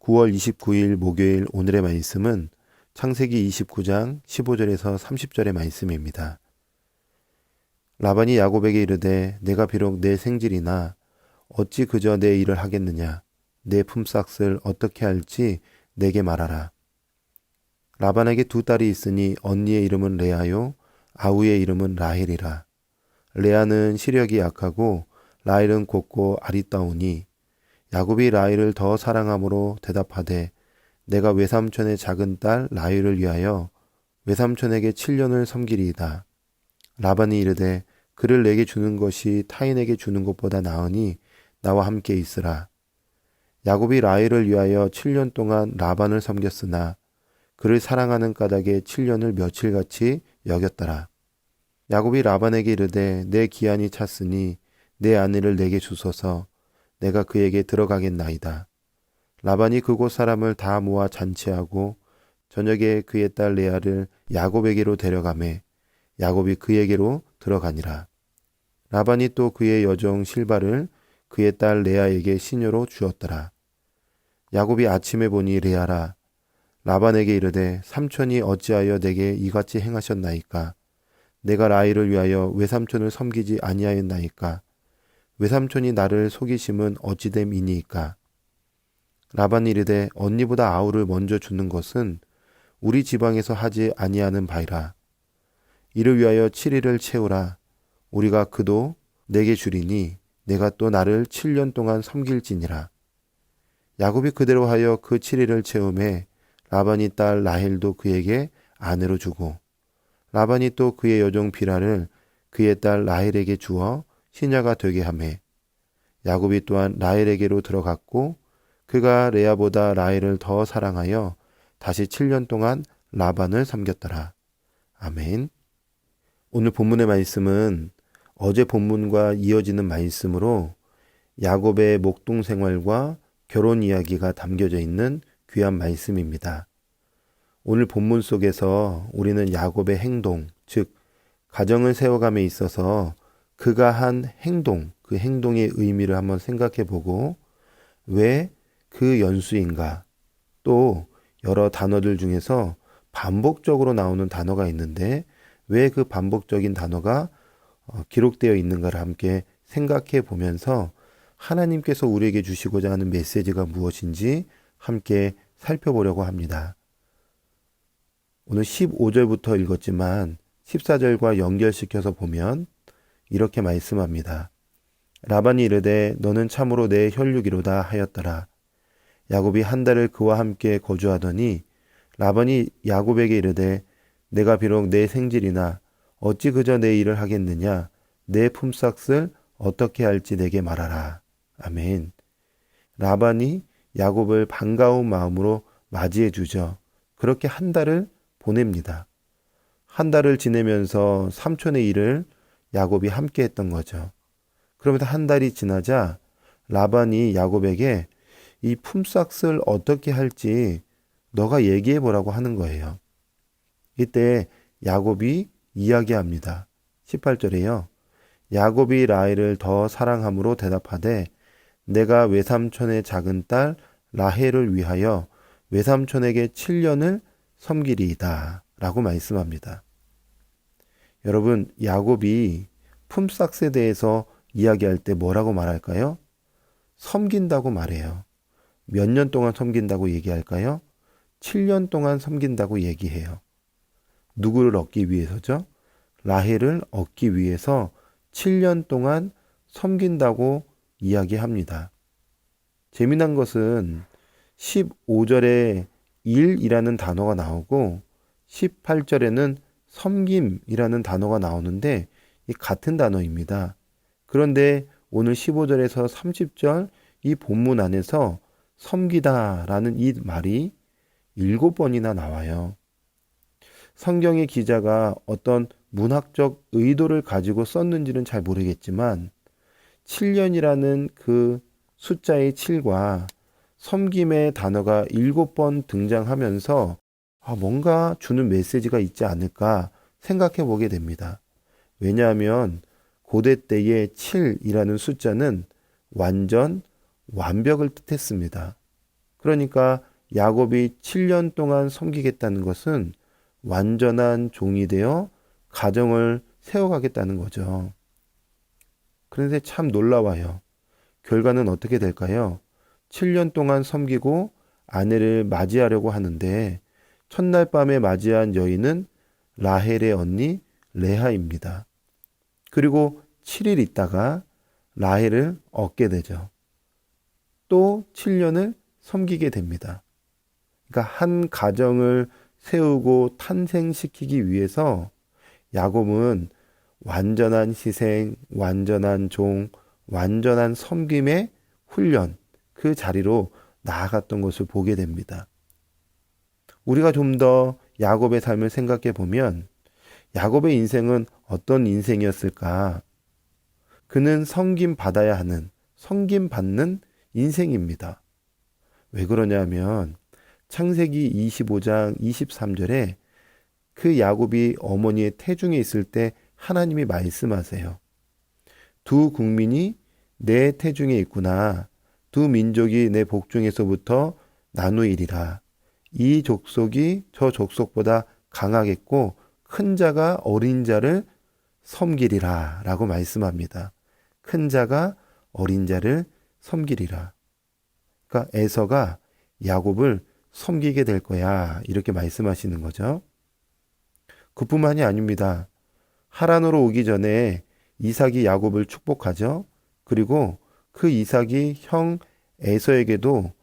9월 29일 목요일 오늘의 말씀은 창세기 29장 15절에서 30절의 말씀입니다. 라반이 야곱에게 이르되 내가 비록 내 생질이나 어찌 그저 내 일을 하겠느냐. 내 품삯을 어떻게 할지 내게 말하라. 라반에게 두 딸이 있으니 언니의 이름은 레아요 아우의 이름은 라헬이라. 레아는 시력이 약하고 라헬은 곱고 아리따우니 야곱이 라헬을 더 사랑함으로 대답하되 내가 외삼촌의 작은 딸 라헬을 위하여 외삼촌에게 7년을 섬기리이다. 라반이 이르되 그를 내게 주는 것이 타인에게 주는 것보다 나으니 나와 함께 있으라. 야곱이 라헬을 위하여 7년 동안 라반을 섬겼으나 그를 사랑하는 까닭에 7년을 며칠같이 여겼더라. 야곱이 라반에게 이르되 내 기한이 찼으니 내 아내를 내게 주소서. 내가 그에게 들어가겠나이다. 라반이 그곳 사람을 다 모아 잔치하고 저녁에 그의 딸 레아를 야곱에게로 데려가매 야곱이 그에게로 들어가니라. 라반이 또 그의 여종 실바를 그의 딸 레아에게 시녀로 주었더라. 야곱이 아침에 보니 레아라. 라반에게 이르되 삼촌이 어찌하여 내게 이같이 행하셨나이까. 내가 라헬을 위하여 외삼촌을 섬기지 아니하였나이까. 외삼촌이 나를 속이심은 어찌됨이니이까. 라반이 이르되 언니보다 아우를 먼저 주는 것은 우리 지방에서 하지 아니하는 바이라. 이를 위하여 7일을 채우라. 우리가 그도 내게 주리니 내가 또 나를 7년 동안 섬길지니라. 야곱이 그대로 하여 그 7일을 채우매 라반이 딸 라헬도 그에게 아내로 주고 라반이 또 그의 여종 비라를 그의 딸 라헬에게 주어 시녀가 되게 하매 야곱이 또한 라헬에게로 들어갔고 그가 레아보다 라헬을 더 사랑하여 다시 7년 동안 라반을 섬겼더라. 아멘. 오늘 본문의 말씀은 어제 본문과 이어지는 말씀으로 야곱의 목동 생활과 결혼 이야기가 담겨져 있는 귀한 말씀입니다. 오늘 본문 속에서 우리는 야곱의 행동, 즉 가정을 세워감에 있어서 그가 한 행동, 그 행동의 의미를 한번 생각해 보고 왜 그 연수인가, 또 여러 단어들 중에서 반복적으로 나오는 단어가 있는데 왜 그 반복적인 단어가 기록되어 있는가를 함께 생각해 보면서 하나님께서 우리에게 주시고자 하는 메시지가 무엇인지 함께 살펴보려고 합니다. 오늘 15절부터 읽었지만 14절과 연결시켜서 보면 이렇게 말씀합니다. 라반이 이르되 너는 참으로 내 혈육이로다 하였더라. 야곱이 한 달을 그와 함께 거주하더니 라반이 야곱에게 이르되 내가 비록 내 생질이나 어찌 그저 내 일을 하겠느냐. 내 품삯을 어떻게 할지 내게 말하라. 아멘. 라반이 야곱을 반가운 마음으로 맞이해 주죠. 그렇게 한 달을 보냅니다. 한 달을 지내면서 삼촌의 일을 야곱이 함께 했던 거죠. 그러면서 한 달이 지나자 라반이 야곱에게 이 품삯을 어떻게 할지 너가 얘기해 보라고 하는 거예요. 이때 야곱이 이야기합니다. 18절에요. 야곱이 라헬을 더 사랑함으로 대답하되 내가 외삼촌의 작은 딸 라헬을 위하여 외삼촌에게 7년을 섬기리이다 라고 말씀합니다. 여러분, 야곱이 품삯에 대해서 이야기할 때 뭐라고 말할까요? 섬긴다고 말해요. 몇 년 동안 섬긴다고 얘기할까요? 7년 동안 섬긴다고 얘기해요. 누구를 얻기 위해서죠? 라헬을 얻기 위해서 7년 동안 섬긴다고 이야기합니다. 재미난 것은 15절에 일이라는 단어가 나오고 18절에는 섬김이라는 단어가 나오는데 이 같은 단어입니다. 그런데 오늘 15절에서 30절 이 본문 안에서 섬기다라는 이 말이 7번이나 나와요. 성경의 기자가 어떤 문학적 의도를 가지고 썼는지는 잘 모르겠지만 7년이라는 그 숫자의 7과 섬김의 단어가 7번 등장하면서 뭔가 주는 메시지가 있지 않을까 생각해 보게 됩니다. 왜냐하면 고대 때의 7이라는 숫자는 완전, 완벽을 뜻했습니다. 그러니까 야곱이 7년 동안 섬기겠다는 것은 완전한 종이 되어 가정을 세워가겠다는 거죠. 그런데 참 놀라워요. 결과는 어떻게 될까요? 7년 동안 섬기고 아내를 맞이하려고 하는데 첫날 밤에 맞이한 여인은 라헬의 언니 레아입니다. 그리고 7일 있다가 라헬을 얻게 되죠. 또 7년을 섬기게 됩니다. 그러니까 한 가정을 세우고 탄생시키기 위해서 야곱은 완전한 희생, 완전한 종, 완전한 섬김의 훈련, 그 자리로 나아갔던 것을 보게 됩니다. 우리가 좀 더 야곱의 삶을 생각해 보면 야곱의 인생은 어떤 인생이었을까? 그는 섬김 받아야 하는, 섬김 받는 인생입니다. 왜 그러냐면 창세기 25장 23절에 그 야곱이 어머니의 태중에 있을 때 하나님이 말씀하세요. 두 국민이 내 태중에 있구나. 두 민족이 내 복중에서부터 나누이리라. 이 족속이 저 족속보다 강하겠고 큰 자가 어린 자를 섬기리라 라고 말씀합니다. 큰 자가 어린 자를 섬기리라. 그러니까 에서가 야곱을 섬기게 될 거야 이렇게 말씀하시는 거죠. 그뿐만이 아닙니다. 하란으로 오기 전에 이삭이 야곱을 축복하죠. 그리고 그 이삭이 형 에서에게도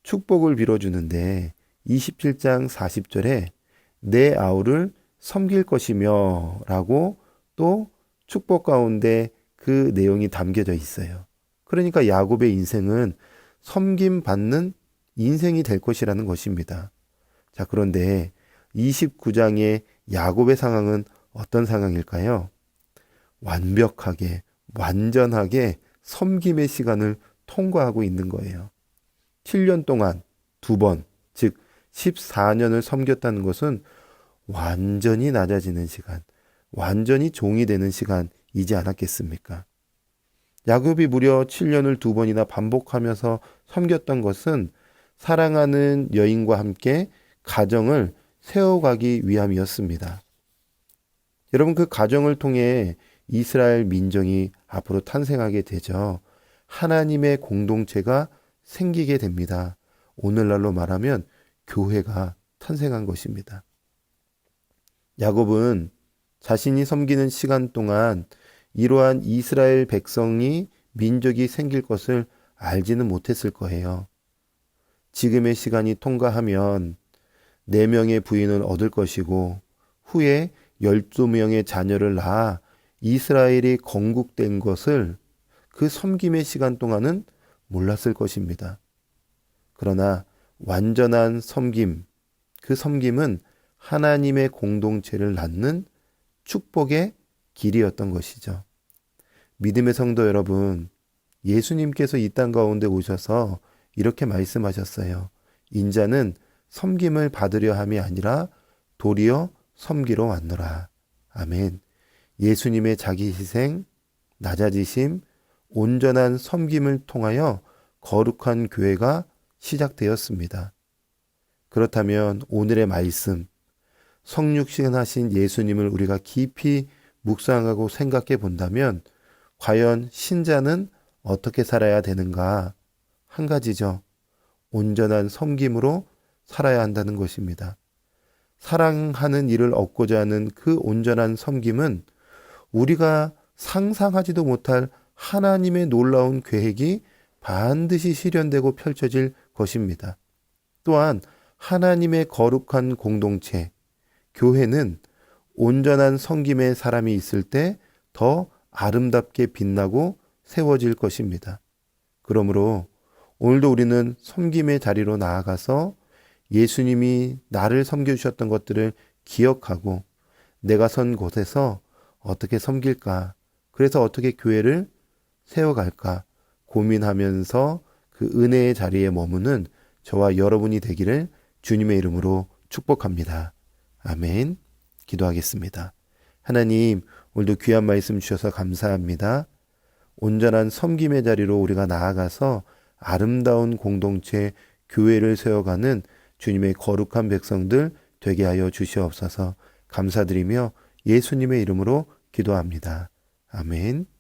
축복을 빌어주는데 27장 40절에 내 아우를 섬길 것이며 라고 또 축복 가운데 그 내용이 담겨져 있어요. 그러니까 야곱의 인생은 섬김 받는 인생이 될 것이라는 것입니다. 자, 그런데 29장의 야곱의 상황은 어떤 상황일까요? 완벽하게, 완전하게 섬김의 시간을 통과하고 있는 거예요. 7년 동안 2번, 즉 14년을 섬겼다는 것은 완전히 낮아지는 시간, 완전히 종이 되는 시간이지 않았겠습니까? 야곱이 무려 7년을 2번이나 반복하면서 섬겼던 것은 사랑하는 여인과 함께 가정을 세워가기 위함이었습니다. 여러분, 그 가정을 통해 이스라엘 민족이 앞으로 탄생하게 되죠. 하나님의 공동체가 생기게 됩니다. 오늘날로 말하면 교회가 탄생한 것입니다. 야곱은 자신이 섬기는 시간 동안 이러한 이스라엘 백성이 민족이 생길 것을 알지는 못했을 거예요. 지금의 시간이 통과하면 4명의 부인을 얻을 것이고 후에 12명의 자녀를 낳아 이스라엘이 건국된 것을 그 섬김의 시간 동안은 몰랐을 것입니다. 그러나 완전한 섬김, 그 섬김은 하나님의 공동체를 낳는 축복의 길이었던 것이죠. 믿음의 성도 여러분, 예수님께서 이 땅 가운데 오셔서 이렇게 말씀하셨어요. 인자는 섬김을 받으려 함이 아니라 도리어 섬기러 왔노라. 아멘. 예수님의 자기 희생, 낮아지심, 온전한 섬김을 통하여 거룩한 교회가 시작되었습니다. 그렇다면 오늘의 말씀, 성육신하신 예수님을 우리가 깊이 묵상하고 생각해 본다면 과연 신자는 어떻게 살아야 되는가? 한 가지죠. 온전한 섬김으로 살아야 한다는 것입니다. 사랑하는 일을 얻고자 하는 그 온전한 섬김은 우리가 상상하지도 못할 하나님의 놀라운 계획이 반드시 실현되고 펼쳐질 것입니다. 또한 하나님의 거룩한 공동체, 교회는 온전한 섬김의 사람이 있을 때 더 아름답게 빛나고 세워질 것입니다. 그러므로 오늘도 우리는 섬김의 자리로 나아가서 예수님이 나를 섬겨주셨던 것들을 기억하고 내가 선 곳에서 어떻게 섬길까? 그래서 어떻게 교회를 세워갈까? 고민하면서 그 은혜의 자리에 머무는 저와 여러분이 되기를 주님의 이름으로 축복합니다. 아멘. 기도하겠습니다. 하나님, 오늘도 귀한 말씀 주셔서 감사합니다. 온전한 섬김의 자리로 우리가 나아가서 아름다운 공동체, 교회를 세워가는 주님의 거룩한 백성들 되게 하여 주시옵소서. 감사드리며 예수님의 이름으로 기도합니다. 아멘.